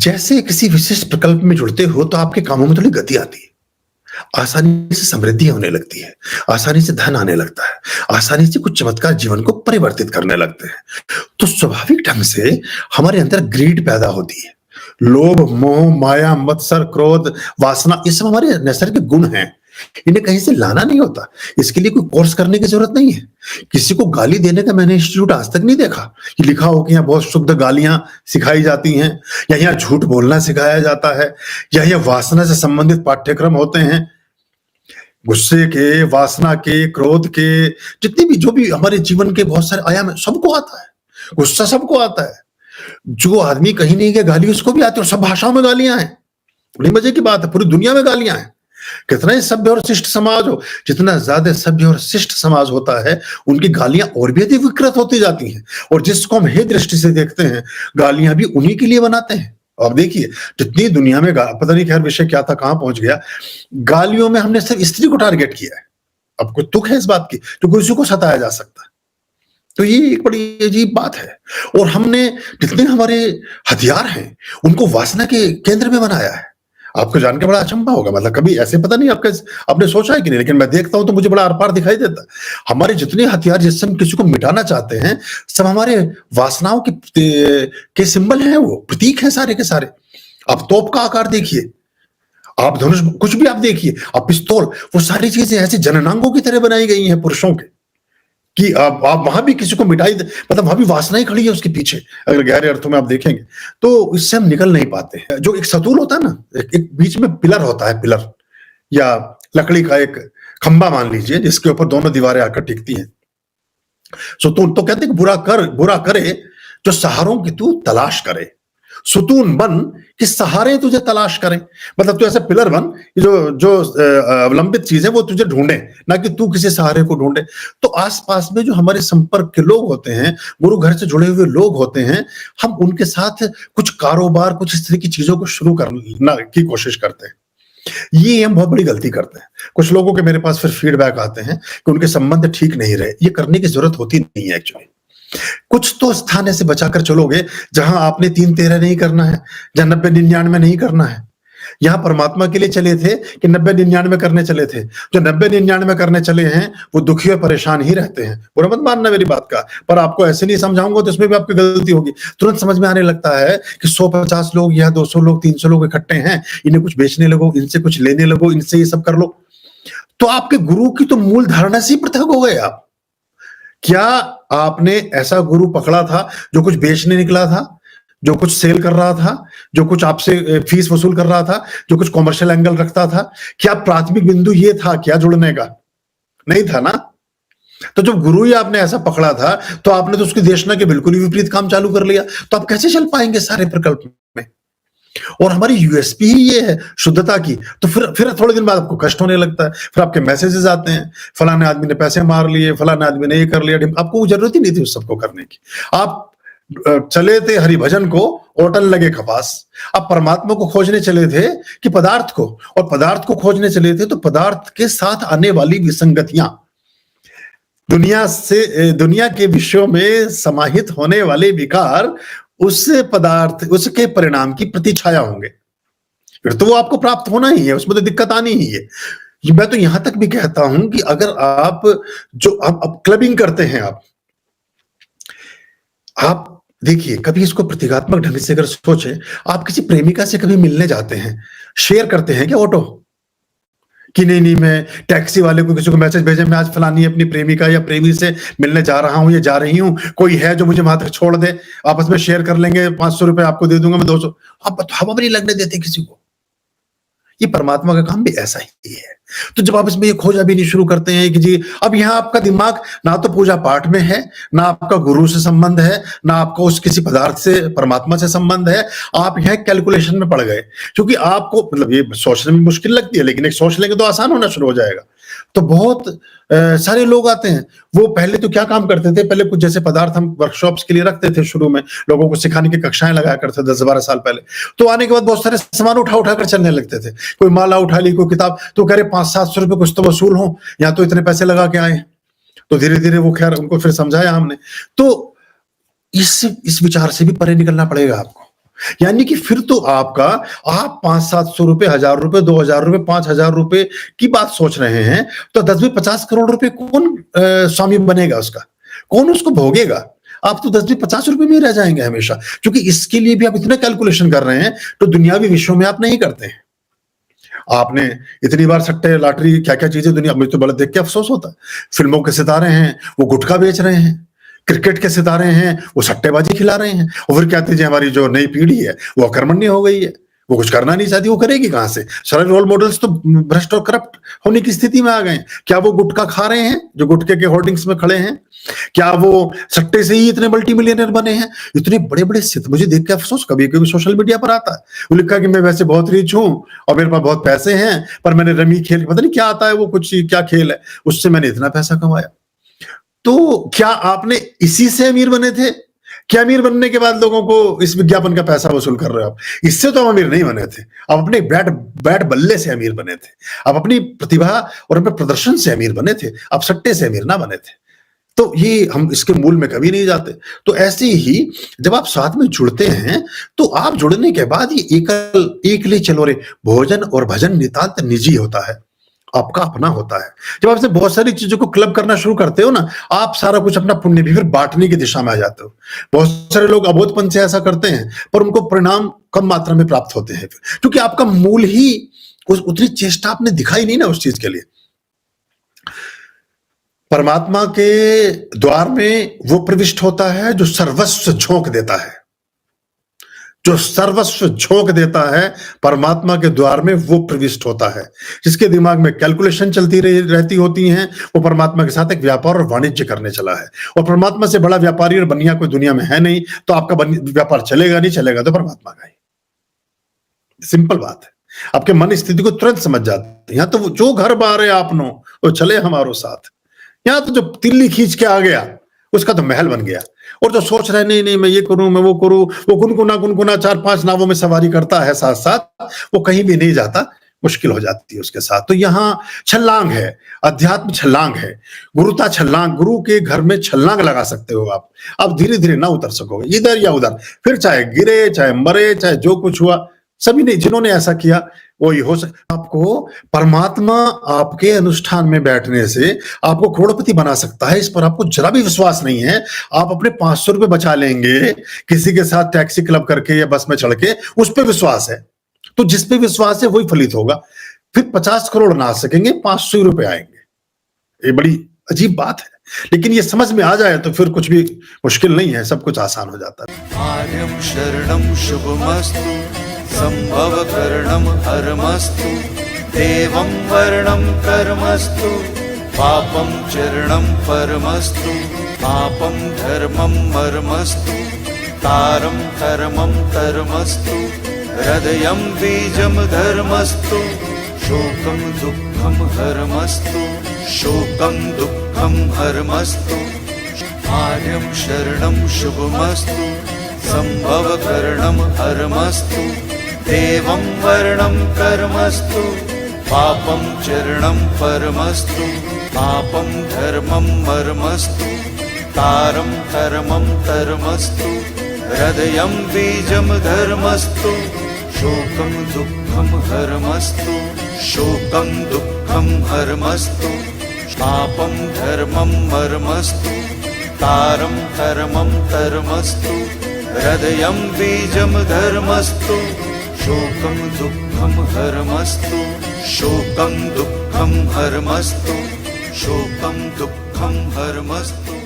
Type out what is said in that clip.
जैसे किसी विशेष प्रकल्प में जुड़ते हो तो आपके कामों में थोड़ी गति आती है। आसानी से समृद्धि होने लगती है, आसानी से धन आने लगता है, आसानी से कुछ चमत्कार जीवन को परिवर्तित करने लगते हैं। तो स्वाभाविक ढंग से हमारे अंदर ग्रीड पैदा होती है। लोभ, मोह, माया, मत्सर, क्रोध, वासना ये सब हमारे नैसर्गिक गुण हैं। इन्हें कहीं से लाना नहीं होता। इसके लिए कोई कोर्स करने की जरूरत नहीं है। किसी को गाली देने का मैंने इंस्टीट्यूट आज तक नहीं देखा कि लिखा हो कि यहाँ बहुत शुद्ध गालियां सिखाई जाती हैं या यहाँ झूठ बोलना सिखाया जाता है या यहाँ वासना से संबंधित पाठ्यक्रम होते हैं। गुस्से के, वासना के, क्रोध के, जितने भी जो भी हमारे जीवन के बहुत सारे आयाम है, सबको आता है। गुस्सा सबको आता है। जो आदमी कहीं नहीं गया गाली उसको भी आती है और सब भाषाओं में गालियां हैं। बड़ी मजे की बात है, पूरी दुनिया में गालियां हैं। कितना ही सभ्य और शिष्ट समाज हो, जितना ज्यादा सभ्य और शिष्ट समाज होता है उनकी गालियां और भी अधिक विकृत होती जाती हैं। और जिसको हम हे दृष्टि से देखते हैं गालियां भी उन्हीं के लिए बनाते हैं। अब देखिए जितनी दुनिया में पता नहीं खैर विषय क्या था, कहां पहुंच गया। गालियों में हमने सिर्फ स्त्री को टारगेट किया है। अब कुछ तुक है इस बात की तो किसी को सताया जा सकता है। तो ये एक बड़ी अजीब बात है। और हमने जितने हमारे हथियार हैं उनको वासना के केंद्र में बनाया है। आपको जान के बड़ा अचंभा होगा, मतलब कभी ऐसे पता नहीं आपने सोचा है कि नहीं, लेकिन मैं देखता हूं तो मुझे बड़ा आर पार दिखाई देता है। हमारे जितने हथियार जिससे हम किसी को मिटाना चाहते हैं सब हमारे वासनाओं के सिंबल हैं, वो प्रतीक हैं सारे के सारे। आप तोप का आकार देखिए, आप धनुष, कुछ भी आप देखिए, आप पिस्तौल, वो सारी चीजें ऐसे जननांगों की तरह बनाई गई हैं पुरुषों के कि आप वहां भी किसी को मिटाई, मतलब वहां भी वासना ही खड़ी है उसके पीछे। अगर गहरे अर्थों में आप देखेंगे तो इससे हम निकल नहीं पाते हैं। जो एक सतूल होता है ना, एक बीच में पिलर होता है, पिलर या लकड़ी का एक खंबा मान लीजिए जिसके ऊपर दोनों दीवारें आकर टिकती हैं। सतून तो कहते हैं कि बुरा करे जो सहारों की तू तलाश करे। सुतून बन कि सहारे तुझे तलाश करें, मतलब तू ऐसा पिलर बन जो अवलंबित चीजें वो तुझे ढूंढे, ना कि तू किसी सहारे को ढूंढे। तो आसपास में जो हमारे संपर्क के लोग होते हैं, गुरु घर से जुड़े हुए लोग होते हैं, हम उनके साथ कुछ कारोबार, कुछ इस तरह की चीजों को शुरू करने की कोशिश करते हैं। ये हम बहुत बड़ी गलती करते हैं। कुछ लोगों के मेरे पास फिर फीडबैक आते हैं कि उनके संबंध ठीक नहीं रहे। ये करने की जरूरत होती नहीं है एक्चुअली। कुछ तो स्थान ऐसे बचाकर चलोगे जहां आपने 3-13 नहीं करना है, जहां 90-99 नहीं करना है। यहां परमात्मा के लिए चले थे कि 90-99 करने चले थे। जो 90-99 करने चले हैं वो दुखी और परेशान ही रहते हैं। बुरा मत मानना मेरी बात का, पर आपको ऐसे नहीं समझाऊंगा तो इसमें भी आपकी गलती होगी। तुरंत समझ में आने लगता है कि 150 लोग या 200 लोग, 300 लोग इकट्ठे हैं, इन्हें कुछ बेचने लगो, इनसे कुछ लेने लगो, इनसे ये सब कर लो। तो आपके गुरु की तो मूल धारणा से ही पृथक हो गए आप। क्या आपने ऐसा गुरु पकड़ा था जो कुछ बेचने निकला था, जो कुछ सेल कर रहा था, जो कुछ आपसे फीस वसूल कर रहा था, जो कुछ कॉमर्शियल एंगल रखता था? क्या प्राथमिक बिंदु ये था क्या जुड़ने का? नहीं था ना। तो जब गुरु ही आपने ऐसा पकड़ा था तो आपने तो उसकी देशना के बिल्कुल ही विपरीत काम चालू कर लिया। तो आप कैसे चल पाएंगे सारे प्रकल्प में? और हमारी यूएसपी ही ये है शुद्धता की। तो फिर थोड़े दिन बाद आपको कष्ट होने लगता है। फिर आपके मैसेजेस आते हैं, फलाने आदमी ने पैसे मार लिए, फलाने आदमी ने ये कर लिया। आपको जरूरत ही नहीं थी उस सबको करने की। आप चले थे हरिभजन को, ओटन लगे खपास। आप परमात्मा को खोजने चले थे कि पदार्थ को, और पदार्थ को खोजने चले थे तो पदार्थ के साथ आने वाली विसंगतियां, दुनिया के विषयों में समाहित होने वाले विकार, उस पदार्थ, उसके परिणाम की प्रतिछाया होंगे। फिर तो वो आपको प्राप्त होना ही है, उसमें तो दिक्कत आनी ही है। मैं तो यहां तक भी कहता हूं कि अगर आप अब क्लबिंग करते हैं, आप देखिए, कभी इसको प्रतीकात्मक ढंग से अगर सोचे, आप किसी प्रेमिका से कभी मिलने जाते हैं, शेयर करते हैं क्या ऑटो कि नहीं मैं टैक्सी वाले को किसी को मैसेज भेजे, मैं आज फलानी अपनी प्रेमिका या प्रेमी से मिलने जा रहा हूं या जा रही हूं, कोई है जो मुझे वहां तक छोड़ दे, आपस में शेयर कर लेंगे, 500 रुपए आपको दे दूंगा, मैं 200। आप हवा भी नहीं लगने देते किसी को। ये परमात्मा का काम भी ऐसा ही है। तो जब आप इसमें ये खोजा भी नहीं शुरू करते हैं कि जी अब यहाँ आपका दिमाग ना तो पूजा पाठ में है, ना आपका गुरु से संबंध है, ना आपका उस किसी पदार्थ से, परमात्मा से संबंध है, आप यहाँ कैलकुलेशन में पड़ गए। क्योंकि आपको, मतलब ये सोचने में मुश्किल लगती है, लेकिन एक सोच लेंगे तो आसान होना शुरू हो जाएगा। तो बहुत सारे लोग आते हैं, वो पहले तो क्या काम करते थे, पहले कुछ जैसे पदार्थ हम वर्कशॉप्स के लिए रखते थे, शुरू में लोगों को सिखाने की कक्षाएं लगाया करते थे 10-12 साल पहले। तो आने के बाद बहुत सारे सामान उठा उठा कर चलने लगते थे। कोई माला उठा ली, कोई किताब, तो कह रहे 500-700 रुपए कुछ तो वसूल हो, या तो इतने पैसे लगा के आए। तो धीरे धीरे वो, खैर उनको फिर समझाया हमने। तो इस विचार से भी परे निकलना पड़ेगा आपको यानी कि फिर तो आप 500-700 रुपए, 1000 रुपए, 2000 रुपए, 5000 रुपए की बात सोच रहे हैं, तो 10-50 करोड़ रुपए कौन स्वामी बनेगा उसका? कौन उसको भोगेगा? आप तो 10-50 रुपए में ही रह जाएंगे हमेशा, क्योंकि इसके लिए भी आप इतना कैलकुलेशन कर रहे हैं, तो दुनियावी विषयों में आप नहीं करते हैं। आपने इतनी बार सट्टे, लॉटरी, क्या-क्या चीजें दुनिया में, तो बड़ा देख के अफसोस होता है। फिल्मों के सितारे हैं, वो गुटखा बेच रहे हैं। क्रिकेट के सितारे हैं, वो सट्टेबाजी खिला रहे हैं। और फिर कहते हैं हमारी जो नई पीढ़ी है, वो अकर्मण्य हो गई है, वो कुछ करना नहीं चाहती, वो करेगी कहां से? सारे रोल मॉडल्स तो भ्रष्ट और करप्ट होने की स्थिति में आ गए हैं। क्या वो गुटखा खा रहे हैं जो गुटखे के होर्डिंग्स में खड़े हैं? क्या वो सट्टे से ही इतने मल्टी मिलियनर बने हैं? इतने बड़े-बड़े सित मुझे देख के अफसोस कभी-कभी सोशल मीडिया पर आता है। वो लिखा कि मैं वैसे बहुत रिच हूं और मेरे पास बहुत पैसे हैं, पर मैंने रमी खेल, पता नहीं क्या आता है वो, कुछ क्या खेल है, उससे मैंने इतना पैसा कमाया। तो क्या आपने इसी से अमीर बने थे? क्या अमीर बनने के बाद लोगों को इस विज्ञापन का पैसा वसूल कर रहे हो आप? इससे तो हम अमीर नहीं बने थे। आप अपने बैट बैट बल्ले से अमीर बने थे। आप अपनी प्रतिभा और अपने प्रदर्शन से अमीर बने थे। आप सट्टे से अमीर ना बने थे। तो ये हम इसके मूल में कभी नहीं जाते। तो ऐसे ही जब आप साथ में जुड़ते हैं, तो आप जुड़ने के बाद ये एकले चलो रे भोजन और भजन नितांत निजी होता है। आपका अपना होता है। जब आपसे बहुत सारी चीजों को क्लब करना शुरू करते हो ना, आप सारा कुछ अपना पुण्य भी फिर बांटने की दिशा में आ जाते हो। बहुत सारे लोग अबोधपन से ऐसा करते हैं, पर उनको परिणाम कम मात्रा में प्राप्त होते हैं, क्योंकि आपका मूल ही उतनी चेष्टा आपने दिखाई नहीं ना उस चीज के लिए। परमात्मा के द्वार में वो प्रविष्ट होता है जो सर्वस्व झोंक देता है। जो सर्वस्व झोंक देता है, परमात्मा के द्वार में वो प्रविष्ट होता है। जिसके दिमाग में कैलकुलेशन चलती रहती होती हैं, वो परमात्मा के साथ एक व्यापार और वाणिज्य करने चला है। और परमात्मा से बड़ा व्यापारी और बनिया कोई दुनिया में है नहीं, तो आपका व्यापार चलेगा नहीं, चलेगा तो परमात्मा का ही। सिंपल बात है। आपके मन स्थिति को तुरंत समझ जाते हैं। यहाँ तो जो घर बारे आपनो वो चले हमारो साथ। यहाँ तो जो तिल्ली खींच के आ गया उसका तो महल बन गया। और जो सोच रहे नहीं नहीं मैं ये करूं, मैं वो करूं, वो गुनगुना 4-5 नावों में सवारी करता है साथ साथ, वो कहीं भी नहीं जाता, मुश्किल हो जाती है उसके साथ। तो यहाँ छलांग है, अध्यात्म छलांग है, गुरुता छलांग। गुरु के घर में छलांग लगा सकते हो आप धीरे धीरे ना उतर सकोगे इधर या उधर, फिर चाहे गिरे, चाहे मरे, चाहे जो कुछ हुआ, सभी ने जिन्होंने ऐसा किया वही हो आपको परमात्मा आपके अनुष्ठान में बैठने से आपको करोड़पति बना सकता है। इस पर आपको जरा भी विश्वास नहीं है। आप अपने 500 रुपए बचा लेंगे किसी के साथ टैक्सी क्लब करके या बस में चढ़ के, उस पर विश्वास है, तो जिस पे विश्वास है वही फलित होगा। फिर 50 करोड़ ना आ सकेंगे, 500 रुपए आएंगे। ये बड़ी अजीब बात है, लेकिन ये समझ में आ जाए तो फिर कुछ भी मुश्किल नहीं है, सब कुछ आसान हो जाता है। आर्यं शरणं शुभमस्तु, संभव करणं हरमस्तु, देवं वर्णं कर्मस्तु, पापं चरणं परमस्तु, पापं धर्मं मर्मस्तु, तारं कर्मं कर्मस्तु, हृदयं बीजं धर्मस्तु, शोकं दुःखं हरमस्तु, शोकं दुःखं हरमस्तु। आर्यं शरणं शुभमस्तु, संभव करणं हरमस्तु, देवं वर्णं कर्मस्तु, पापं चरणं परमस्तु, पापं धर्मं मर्मस्तु, तारं कर्मं कर्मस्तु, हृदयं बीजं धर्मस्तु, शोकं दुःखं हरमस्तु, शोकं दुःखं हरमस्तु, पापं धर्मं मर्मस्तु, तारं कर्मं कर्मस्तु, हृदयं बीजं धर्मस्तु, शोकं दुःखं हरमस्तु, शोकं दुःखं हरमस्तु, शोकं दुःखं हरमस्तु।